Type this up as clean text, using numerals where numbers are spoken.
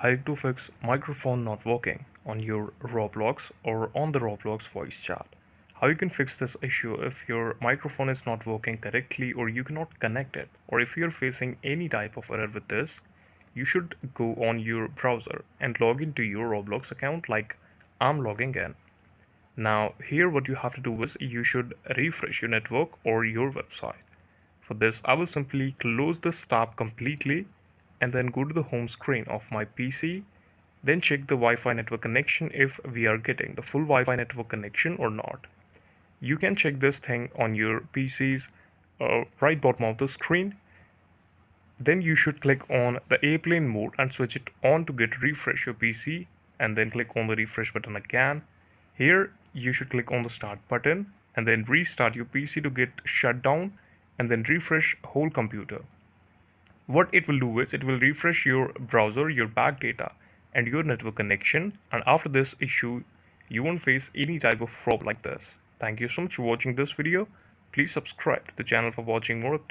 How to fix microphone not working on your Roblox or on the Roblox voice chat. How you can fix this issue if your microphone is not working correctly or you cannot connect it, or if you're facing any type of error with this, you should go on your browser and log into your Roblox account like I'm logging in. Now here what you have to do is you should refresh your network or your website. For this, I will simply close this tab completely and then go to the home screen of my PC. Then check the Wi-Fi network connection if we are getting the full Wi-Fi network connection or not. You can check this thing on your PC's right bottom of the screen. Then you should click on the airplane mode and switch it on to get refresh your PC, and then click on the refresh button again. Here you should click on the start button and then restart your PC to get shut down and then refresh whole computer. What it will do is it will refresh your browser, your back data and your network connection, and after this issue you won't face any type of problem like this. Thank you so much for watching this video. Please subscribe to the channel for watching more updates.